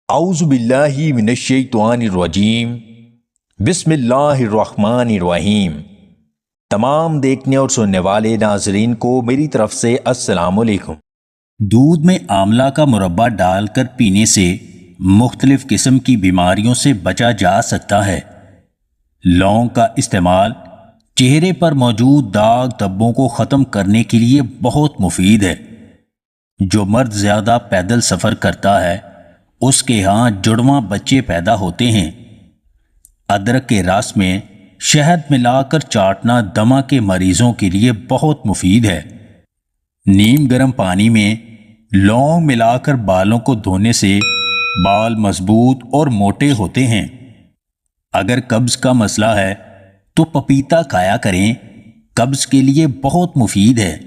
اعوذ باللہ من الشیطان الرجیم بسم اللہ الرحمن الرحیم۔ تمام دیکھنے اور سننے والے ناظرین کو میری طرف سے السلام علیکم۔ دودھ میں آملہ کا مربع ڈال کر پینے سے مختلف قسم کی بیماریوں سے بچا جا سکتا ہے۔ لونگ کا استعمال چہرے پر موجود داغ دھبوں کو ختم کرنے کے لیے بہت مفید ہے۔ جو مرد زیادہ پیدل سفر کرتا ہے اس کے ہاں جڑواں بچے پیدا ہوتے ہیں۔ ادرک کے رس میں شہد ملا کر چاٹنا دمہ کے مریضوں کے لیے بہت مفید ہے۔ نیم گرم پانی میں لونگ ملا کر بالوں کو دھونے سے بال مضبوط اور موٹے ہوتے ہیں۔ اگر قبض کا مسئلہ ہے تو پپیتا کھایا کریں، قبض کے لیے بہت مفید ہے۔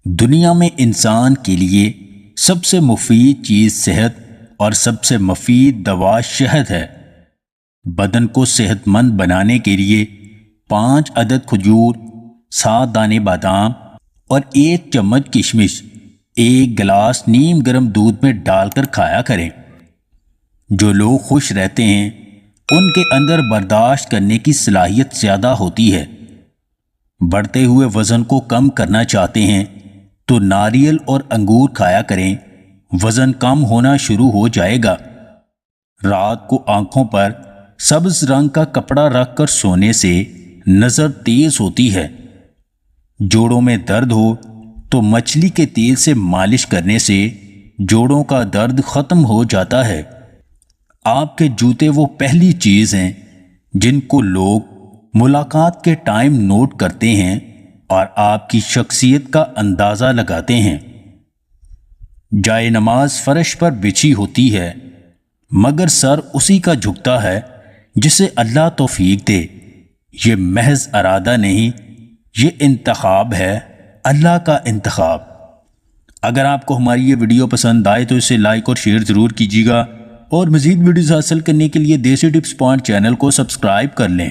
دنیا میں انسان کے لیے سب سے مفید چیز صحت اور سب سے مفید دوا شہد ہے۔ بدن کو صحت مند بنانے کے لیے 5 عدد کھجور، 7 دانے بادام اور 1 چمچ کشمش 1 گلاس نیم گرم دودھ میں ڈال کر کھایا کریں۔ جو لوگ خوش رہتے ہیں ان کے اندر برداشت کرنے کی صلاحیت زیادہ ہوتی ہے۔ بڑھتے ہوئے وزن کو کم کرنا چاہتے ہیں تو ناریل اور انگور کھایا کریں، وزن کم ہونا شروع ہو جائے گا۔ رات کو آنکھوں پر سبز رنگ کا کپڑا رکھ کر سونے سے نظر تیز ہوتی ہے۔ جوڑوں میں درد ہو تو مچھلی کے تیل سے مالش کرنے سے جوڑوں کا درد ختم ہو جاتا ہے۔ آپ کے جوتے وہ پہلی چیز ہیں جن کو لوگ ملاقات کے ٹائم نوٹ کرتے ہیں اور آپ کی شخصیت کا اندازہ لگاتے ہیں۔ جائے نماز فرش پر بچھی ہوتی ہے مگر سر اسی کا جھکتا ہے جسے اللہ توفیق دے۔ یہ محض ارادہ نہیں، یہ انتخاب ہے، اللہ کا انتخاب۔ اگر آپ کو ہماری یہ ویڈیو پسند آئے تو اسے لائک اور شیئر ضرور کیجیے گا، اور مزید ویڈیوز حاصل کرنے کے لیے دیسی ٹپس پوائنٹ چینل کو سبسکرائب کر لیں۔